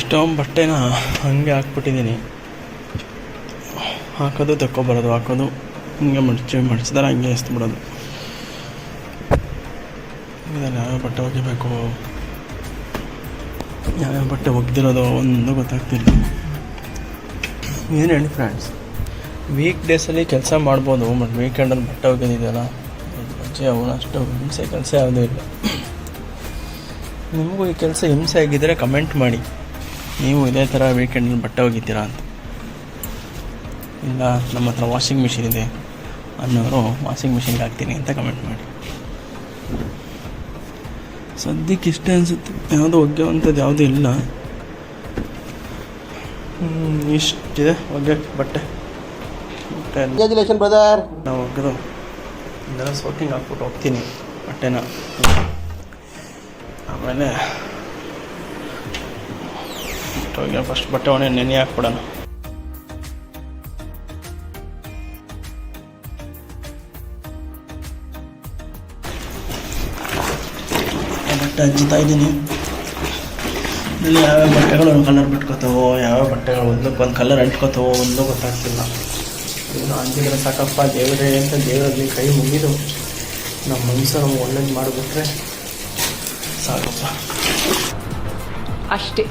ಎಷ್ಟೋ ಬಟ್ಟೆನ ಹಂಗೆ ಹಾಕ್ಬಿಟ್ಟಿದ್ದೀನಿ. ಹಾಕೋದು ತಗೊಬರೋದು, ಹಾಕೋದು ಹಿಂಗೆ ಮಡ್ಚಿದಾರೆ ಹಂಗೆ ಎಸ್ಬಿಡೋದು. ಇದನ್ನು ಯಾವ್ಯಾವ ಬಟ್ಟೆ ಒಗಿಬೇಕು, ಯಾವ್ಯಾವ ಬಟ್ಟೆ ಒಗ್ದಿರೋದು ಒಂದು ಗೊತ್ತಾಗ್ತಿಲ್ಲ. ಏನು ಹೇಳಿ ಫ್ರೆಂಡ್ಸ್, ವೀಕ್ ಡೇಸಲ್ಲಿ ಕೆಲಸ ಮಾಡ್ಬೋದು, ಬಟ್ ವೀಕೆಂಡಲ್ಲಿ ಬಟ್ಟೆ ಒಗೆದಿದೆಯಲ್ಲ ಅಜ್ಜಿ ಅವನು ಅಷ್ಟು ಹಿಂಸೆ ಕೆಲಸ ಯಾವುದೂ ಇಲ್ಲ. ನಿಮಗೂ ಈ ಕೆಲಸ ಹಿಂಸೆ ಆಗಿದ್ದರೆ ಕಮೆಂಟ್ ಮಾಡಿ, ನೀವು ಇದೇ ಥರ ವೀಕೆಂಡಲ್ಲಿ ಬಟ್ಟೆ ಒಗಿತೀರಾ ಅಂತ. ಇಲ್ಲ ನಮ್ಮ ಹತ್ರ ವಾಷಿಂಗ್ ಮಿಷಿನ್ ಇದೆ ಅನ್ನೋರು ವಾಷಿಂಗ್ ಮಿಷಿನ್ಗೆ ಹಾಕ್ತೀನಿ ಅಂತ ಕಮೆಂಟ್ ಮಾಡಿ. ಸದ್ಯಕ್ಕೆ ಇಷ್ಟೇ ಅನಿಸುತ್ತೆ, ಯಾವುದೋ ಒಗ್ಯೋವಂಥದ್ದು ಯಾವುದೂ ಇಲ್ಲ. ಇಷ್ಟಿದೆ ಒಗ್ಯೋಕ್ಕೆ ಬಟ್ಟೆ. ಬ್ರದರ್, ನಾವು ಒಗ್ದು ಇದೆಲ್ಲ ಸೋಕಿಂಗ್ ಹಾಕ್ಬಿಟ್ಟು ಹೋಗ್ತೀನಿ ಬಟ್ಟೆನ. ಆಮೇಲೆ ಫಸ್ಟ್ ಬಟ್ಟೆ ಒಣೆ ನೆನೆ ಹಾಕ್ಬಿಡೋಣ. ಬಟ್ಟೆ ಹಚ್ಚುತ್ತಾ ಇದ್ದೀನಿ. ಇಲ್ಲಿ ಯಾವ್ಯಾವ ಬಟ್ಟೆಗಳು ಒಂದು ಕಲರ್ ಬಿಟ್ಕೋತಾವೋ, ಯಾವ್ಯಾವ ಬಟ್ಟೆಗಳು ಒಂದಕ್ಕೊಂದು ಕಲರ್ ಅಂಟ್ಕೋತಾವೋ ಒಂದು ಗೊತ್ತಾಗ್ತಿಲ್ಲ. ಇನ್ನು ಅಂಜಿದ್ರೆ ಸಾಕಪ್ಪ ದೇವರೇ ಅಂತ ದೇವರಲ್ಲಿ ಕೈ ಮುಗಿದು ನಮ್ಮ ಮನಸ್ಸು ನಮ್ಗೆ ಒಳ್ಳೇದು ಮಾಡಿಬಿಟ್ರೆ ಸಾಕಪ್ಪ ಅಷ್ಟೇ.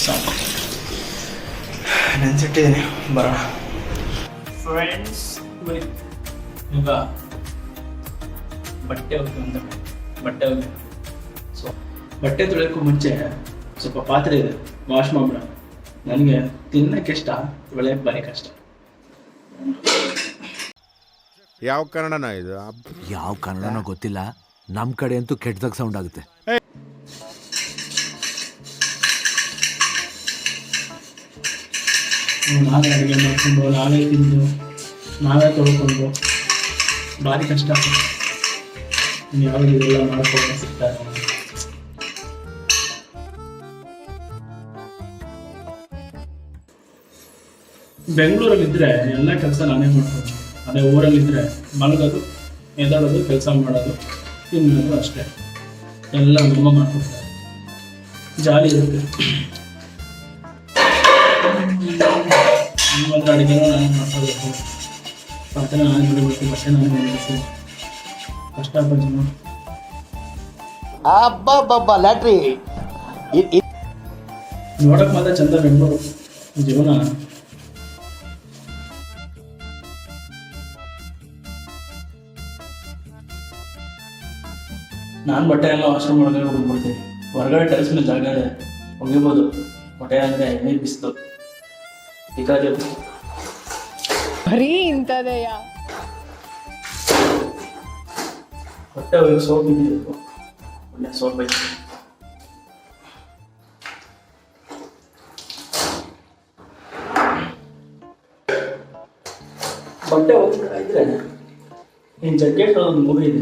ಸಾಕು, ನೆನ್ಸಿಟ್ಟಿದ್ದೀನಿ, ಬರೋಣ ಫ್ರೆಂಡ್ಸ್. ಈಗ ಬಟ್ಟೆ ಒಗಿ ಸೊ ಬಟ್ಟೆ ತೊಳೆಯೋಕ್ಕೂ ಮುಂಚೆ ಸ್ವಲ್ಪ ಪಾತ್ರೆ ಇದೆ, ವಾಶ್ ಮಾಡ್ಬಿಡ. ನನಗೆ ತಿನ್ನಕ್ಕೆ ಇಷ್ಟ, ತೊಳೆಯೋಕ್ಕೆ ಭಾರಿ ಕಷ್ಟ. ಯಾವ ಕನ್ನಡನ ಇದು? ಯಾವ ಕನ್ನಡನೋ ಗೊತ್ತಿಲ್ಲ, ನಮ್ಮ ಕಡೆ ಅಂತೂ ಕೆಟ್ಟದಾಗ ಸೌಂಡ್ ಆಗುತ್ತೆ. ನಾವೇ ಅಡುಗೆ ಮಾಡ್ಕೊಂಡು, ನಾವೇ ತಿಂದು, ನಾವೇ ತೊಳ್ಕೊಂಡು ಭಾರಿ ಕಷ್ಟ. ಯಾವಾಗ ಇದೆಲ್ಲ ಮಾಡ್ಕೊಂಡು ಸಿಗ್ತಾರೆ. ಬೆಂಗಳೂರಲ್ಲಿದ್ದರೆ ಎಲ್ಲ ಕೆಲಸ ನಾನೇ ಮಾಡ್ಕೊಂಡು, ಅದೇ ಊರಲ್ಲಿದ್ದರೆ ಮಲಗೋದು, ಎದ್ದಾಡೋದು, ಕೆಲಸ ಮಾಡೋದು, ತಿನ್ನೋದು ಅಷ್ಟೇ. ಎಲ್ಲ ನಮ್ಮ ಮಾಡ್ಕೊಡ್ತಾರೆ, ಜಾಲಿ ಇರುತ್ತೆ. ನಿಮ್ಮತ್ರ ಅಡುಗೆನೂ ನಾನು ಮಾಡ್ಕೋಬೇಕು, ಪಾತ್ರೆ ನಾನು ಬಿಡಬೇಕು, ಬಟ್ಟೆ ನಾನು ಬಿಡಬೇಕು. ಕಷ್ಟ ಜನ. ಅಬ್ಬಬ್ಬಬ್ಬ ಲ್ಯಾಟ್ರಿ ನೋಡಕ್ ಮಾತ್ರ ಚಂದ ಬೆಂಗಳೂರು ಜೀವನ. ನಾನು ಬಟ್ಟೆ ಎಲ್ಲ ವಾಶ್ರೂಮ್ ಒಳಗಡೆ ಹೋಗ್ಬಿಡ್ತೀನಿ. ಹೊರಗಡೆ ಟೆರೆಸ್ ಮೇಲೆ ಜಾಗ ಇದೆ, ಒಗಿಬೋದು. ಬಟ್ಟೆ ಅಂದರೆ ಎಣ್ಣೆ ಬಿಸಿಲು ಸಿಕ್ಕಾದೆ ಬರೀ ಇಂಥದೆಯಾ. ಬಟ್ಟೆ ಒಳಗೆ ಸೋಪ್ ಇರಬೇಕು, ಒಳ್ಳೆ ಸೋಪ್ ಐತೆ. ಬಟ್ಟೆ ಹೋಗಿದ್ರೆ ಇನ್ನು ಜಗ್ಗೆಟ್ ಒಂದು ಮೂವಿ ಇದೆ,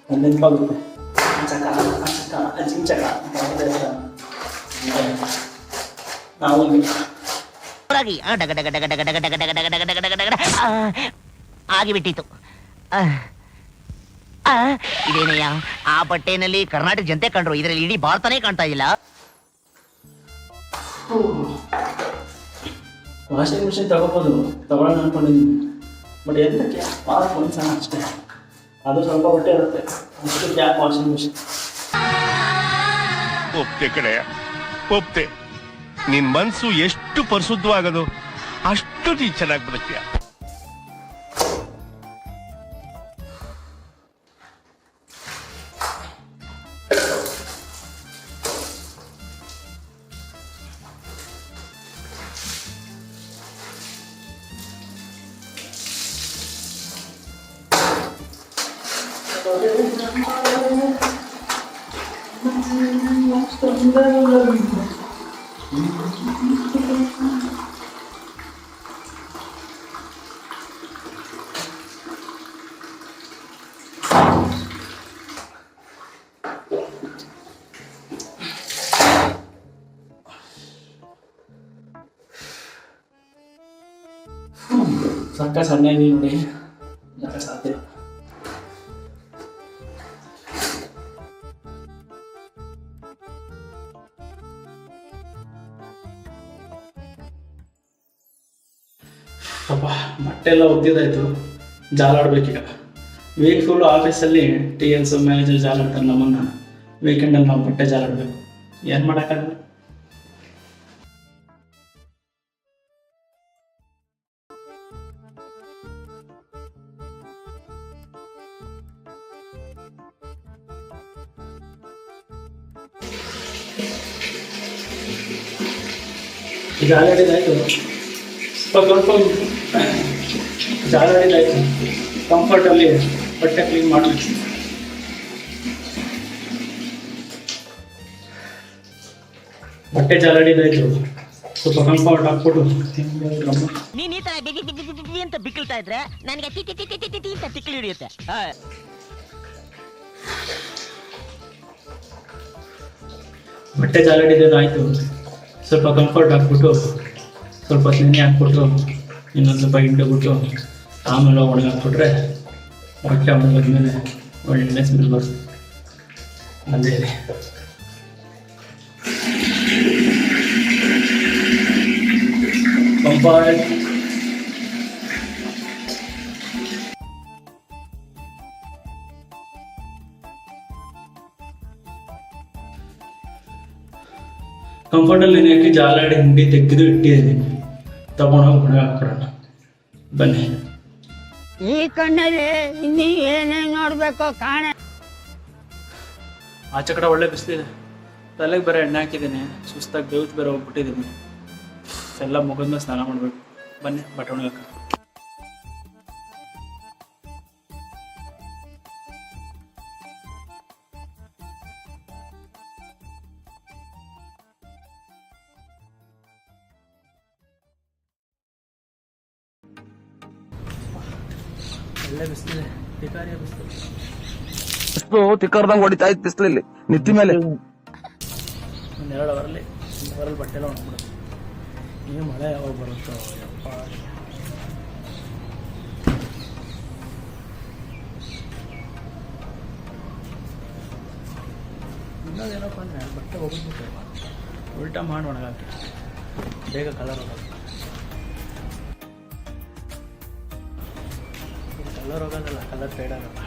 ಅದು ನೆನಪಾಗುತ್ತೆ. ನಾವು ಆಗಿಬಿಟ್ಟಿತ್ತು. ಇದೇನಯ್ಯ, ಆ ಬಟ್ಟೆನಲ್ಲಿ ಕರ್ನಾಟಕ ಜನತೆ ಕಂಡ್ರು, ಇದರಲ್ಲಿ ಇಡೀ ಭಾರತನೇ ಕಾಣ್ತಾ ಇಲ್ಲ. ವಾಷಿಂಗ್ ಮಿಷಿನ್ ತಗೋಬೋದು, ತಗೊಳ್ಳೋಣ ಅನ್ಕೊಂಡಿದ್ದೀನಿ. ಬಟ್ ಎಂತಕ್ಕೆ ಒಂದ್ಸಲ ಅಷ್ಟೇ, ಅದು ಸ್ವಲ್ಪ ಬಟ್ಟೆ ಇರುತ್ತೆ, ಅಷ್ಟು ಯಾಕೆ ವಾಷಿಂಗ್ ಮಿಷಿನ್. ಒಪ್ತೆ ಕಡೆ ಒಪ್ತೆ. ನಿನ್ ಮನ್ಸು ಎಷ್ಟು ಪರಿಶುದ್ಧವಾಗದು ಅಷ್ಟು ನೀ ಚೆನ್ನಾಗಿ ಬದುಕ್ತೀಯ. ಸಕ್ಕ ಸಣ್ಣ ಇದೀವಿ ನೋಡಿ, ಸಾಧ್ಯ. ಬಟ್ಟೆ ಎಲ್ಲ ಒಗ್ದಿದ್ದಾಯಿತು, ಜಾಲಾಡ್ಬೇಕೀಗ. ವೀಕ್ ಫುಲ್ಲು ಆಫೀಸಲ್ಲಿ TLS ಮ್ಯಾನೇಜರ್ ಜಾಲಾಡ್ತಾರೆ ನಮ್ಮನ್ನು. ವೀಕೆಂಡಲ್ಲಿ ನಾವು ಬಟ್ಟೆ ಜಾಲಾಡಬೇಕು, ಏನು ಮಾಡೋಕ್ಕಾಗಲ್ಲ. ಜಾಲಾಡಿದಾಯಿತು, ಸ್ವಲ್ಪ ಜಾಲಾಡಿದಾಯಿತು. ಕಂಫರ್ಟಲ್ಲಿ ಬಟ್ಟೆ ಕ್ಲೀನ್ ಮಾಡಬೇಕು. ಬಟ್ಟೆ ಜಾಲಾಡಿದಾಯಿತು, ಸ್ವಲ್ಪ ಕಂಫರ್ಟ್ ಹಾಕ್ಬಿಟ್ಟು ನೀನ್ ಈ ತರ ಬಿಗಿ ಬಿಗಿ ಬಿಗಿ ಬಿಗಿ ಅಂತ ಬಿಕ್ಕಳ್ತಾ ಇದ್ರೆ ನನಗೆ T T T T T T ಅಂತ ತಿಕ್ಕಲು ಹಿಡಿಯುತ್ತೆ. ಬಟ್ಟೆ ಜಾಲಾಡಿದಾಯಿತು, ಸ್ವಲ್ಪ ಕಂಫರ್ಟ್ ಹಾಕ್ಬಿಟ್ಟು ಸ್ವಲ್ಪ ನೆನೆ ಹಾಕ್ಬಿಟ್ಟು ಇನ್ನೊಂದು ಸ್ವಲ್ಪ ಹಿಂಡ್ಬಿಟ್ಟು ಆಮೇಲೆ ಒಣಗಾಕ್ಬಿಟ್ರೆ ಬಟ್ಟೆ ಒಣಗಿದ್ಮೇಲೆ ಒಳ್ಳೆ ಸ್ಮೆಲ್ ಬರುತ್ತೆ. ಅದೇ ಕಂಫರ್ಟ್. ಕಂಫರ್ಟಲ್ಲಿ ಹಾಕಿ ಜಾಲಾಡಿ ಹಿಂಡಿ ತೆಗೆದು ಇಟ್ಟಿದ್ದೀನಿ, ತಗೊಂಡೋಗಿ ಒಣಗಾಕ್ಬಿಡೋಣ ಬನ್ನಿ. ಈ ಕಣ್ಣಲ್ಲಿ ಇನ್ನೀ ಏನೇನು ನೋಡ್ಬೇಕು ಕಾಣ. ಆಚೆ ಕಡೆ ಒಳ್ಳೆ ಬಿಸಿಲಿದೆ, ತಲೆಗೆ ಬೇರೆ ಎಣ್ಣೆ ಹಾಕಿದ್ದೀನಿ, ಸುಸ್ತಾಗಿ ಬೆವ್ತು ಬೇರೆ ಹೋಗ್ಬಿಟ್ಟಿದ್ದೀನಿ. ಎಲ್ಲ ಮುಗಿದ್ಮೇಲೆ ಸ್ನಾನ ಮಾಡಬೇಕು. ಬನ್ನಿ ಬಟ್ಟೆ ಒಣಗಾಕ. ಒಳ್ಳೆ ಬಿಸಿಲಿದೆ, ಪಿಕಾರಿಯ ಬಿಸಿಲು. ಎಷ್ಟು ತಿಕ್ಕರ್ದಂಗ್ ಹೊಡಿತಾ ಇತ್ತು ಬಿಸಿಲಲ್ಲಿ ನಿತ್ತಿ ಮೇಲೆ. ಒಂದು 2 ಅವರಲ್ಲಿ ಬಟ್ಟೆ ಎಲ್ಲ ಒಣಗ್ಬಿಡುತ್ತೆ. ಈ ಮಳೆ ಯಾವಾಗ ಬರುತ್ತೋ ಯಪ್ಪ. ಇನ್ನೊಂದೇನಪ್ಪ ಅಂದರೆ ಬಟ್ಟೆ ಹೋಗ್ಬಿಟ್ಟು ಉಲ್ಟಾ ಮಾಡಿ ಒಣಗಾಕಿ ಬೇಗ ಕಲರ್ ಹೋಗೋದು. ಕಲರ್ ಹೋಗೋದಲ್ಲ, ಕಲರ್ ಫೇಡ್ ಆಗಲ್ಲ.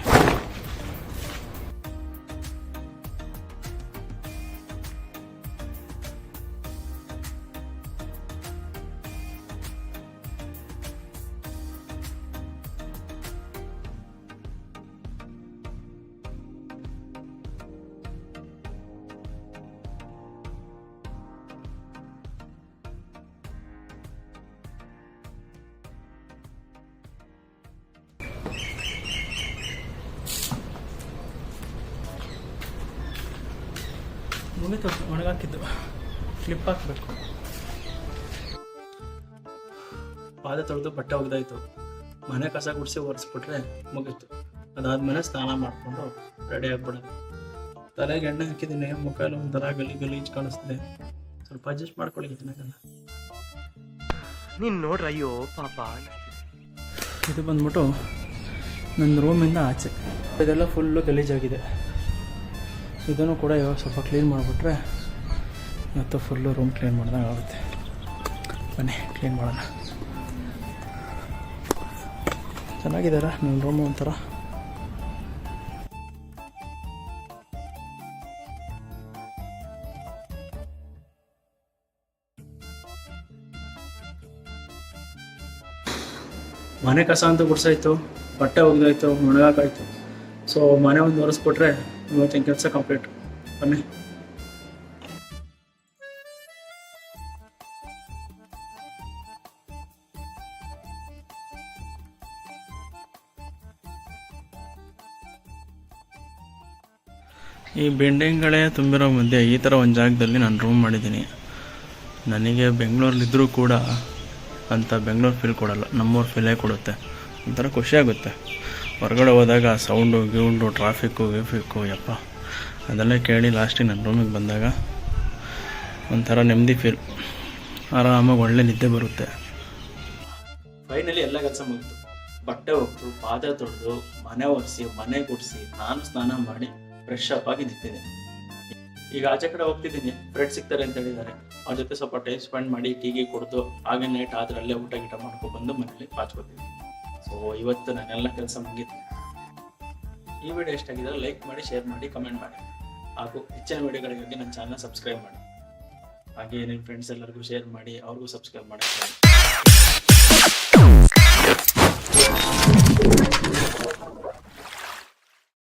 ಮುಗಿತು ಒಣಗಾಕಿದ್ದು, ಕ್ಲಿಪ್ ಹಾಕಬೇಕು. ಪಾದ ತೊಳೆದು ಬಟ್ಟೆ ಒಗ್ದಾಯ್ತು, ಮನೆ ಕಸ ಗುಡಿಸಿ ಒರೆಸ್ಬಿಟ್ರೆ ಮುಗೀತು. ಅದಾದಮೇಲೆ ಸ್ನಾನ ಮಾಡಿಕೊಂಡು ರೆಡಿ ಆಗ್ಬಿಡೋದು. ತಲೆಗೆ ಎಣ್ಣೆ ಹಾಕಿದ್ದೀನಿ, ಮುಖ ಎಲ್ಲ ಒಂಥರ ಗಲೀಜ್ ಕಾಣಿಸ್ತಿದೆ. ಸ್ವಲ್ಪ ಅಡ್ಜಸ್ಟ್ ಮಾಡ್ಕೊಳ್ಳಿ ಇದನ್ನೆಲ್ಲ. ನೀನ್ ನೋಡ್ರ, ಅಯ್ಯೋ ಪಾಪ. ಇದು ಬಂದ್ಬಿಟ್ಟು ನನ್ನ ರೂಮಿಂದ ಆಚೆ, ಇದೆಲ್ಲ ಫುಲ್ಲು ಗಲೀಜಾಗಿದೆ. ಇದನ್ನು ಕೂಡ ಇವಾಗ ಸ್ವಲ್ಪ ಕ್ಲೀನ್ ಮಾಡಿಬಿಟ್ರೆ ಮತ್ತು ಫುಲ್ಲು ರೂಮ್ ಕ್ಲೀನ್ ಮಾಡ್ದಂಗೆ ಆಗುತ್ತೆ. ಬನ್ನಿ ಕ್ಲೀನ್ ಮಾಡೋಣ. ಚೆನ್ನಾಗಿದ್ದಾರ ನನ್ನ ರೂಮು ಒಂಥರ. ಮನೆ ಕಸ ಅಂತೂ ಗುಡ್ಸಾಯ್ತು, ಬಟ್ಟೆ ಒಗ್ದಾಯ್ತು, ಒಣಗಾಕಾಯ್ತು. ಸೊ ಮನೆ ಒಂದು ಒರೆಸ್ಬಿಟ್ರೆ ಇವತ್ತಿನ ಕೆಲಸ ಕಂಪ್ಲೀಟ್. ಬನ್ನಿ. ಈ ಬಿಲ್ಡಿಂಗ್ಗಳೇ ತುಂಬಿರೋ ಮಧ್ಯೆ ಈ ಥರ ಒಂದು ಜಾಗದಲ್ಲಿ ನಾನು ರೂಮ್ ಮಾಡಿದ್ದೀನಿ. ನನಗೆ ಬೆಂಗಳೂರಲ್ಲಿದ್ದರೂ ಕೂಡ ಅಂತ ಬೆಂಗಳೂರು ಫೀಲ್ ಕೊಡಲ್ಲ, ನಮ್ಮೂರು ಫೀಲೇ ಕೊಡುತ್ತೆ. ಒಂಥರ ಖುಷಿಯಾಗುತ್ತೆ. ಹೊರಗಡೆ ಹೋದಾಗ ಸೌಂಡು ಗೀಂಡು ಟ್ರಾಫಿಕ್ಕು ಯಪ್ಪ ಅದೆಲ್ಲ ಕೇಳಿ ಲಾಸ್ಟಿಗೆ ನನ್ನ ರೂಮಿಗೆ ಬಂದಾಗ ಒಂಥರ ನೆಮ್ಮದಿ ಫೀಲ್, ಆರಾಮಾಗಿ ಒಳ್ಳೆ ನಿದ್ದೆ ಬರುತ್ತೆ. ಫೈನಲಿ ಎಲ್ಲ ಕೆಲಸ ಮುಗಿತು. ಬಟ್ಟೆ ಒಗೆದು, ಪಾತ್ರೆ ತೊಳೆದು, ಮನೆ ಒರೆಸಿ, ಮನೆ ಗುಡಿಸಿ, ನಾನು ಸ್ನಾನ ಮಾಡಿ ಫ್ರೆಶ್ ಅಪ್ ಆಗಿ ನಿಂತಿದ್ದೀನಿ. ಈಗ ಆಚೆ ಕಡೆ ಹೋಗ್ತಿದ್ದೀನಿ, ಫ್ರೆಂಡ್ಸ್ ಸಿಗ್ತಾರೆ ಅಂತ ಹೇಳಿದ್ದಾರೆ. ಅವ್ರ ಜೊತೆ ಸ್ವಲ್ಪ ಟೈಮ್ ಸ್ಪೆಂಡ್ ಮಾಡಿ ಟೀಗೆ ಕುಡಿದು ಹಾಗೆ ನೈಟ್ ಆದರೆ ಅಲ್ಲೇ ಊಟ ಗೀಟ ಮಾಡ್ಕೊಬಂದು ಮನೇಲಿ ಪಾಚ್ಕೋತೀನಿ. ಸೊ ಇವತ್ತು ನಾನೆಲ್ಲ ಕೆಲಸ ಮುಗೀತು. ಈ ವಿಡಿಯೋ ಎಷ್ಟಾಗಿದ್ರೆ ಲೈಕ್ ಮಾಡಿ, ಶೇರ್ ಮಾಡಿ, ಕಮೆಂಟ್ ಮಾಡಿ, ಹಾಗೂ ಹೆಚ್ಚಿನ ವಿಡಿಯೋಗಳಿಗಾಗಿ ನನ್ನ ಚಾನಲ್ನ ಸಬ್ಸ್ಕ್ರೈಬ್ ಮಾಡಿ. ಹಾಗೆ ನಿಮ್ಮ ಫ್ರೆಂಡ್ಸ್ ಎಲ್ಲರಿಗೂ ಶೇರ್ ಮಾಡಿ, ಅವ್ರಿಗೂ ಸಬ್ಸ್ಕ್ರೈಬ್ ಮಾಡಿ.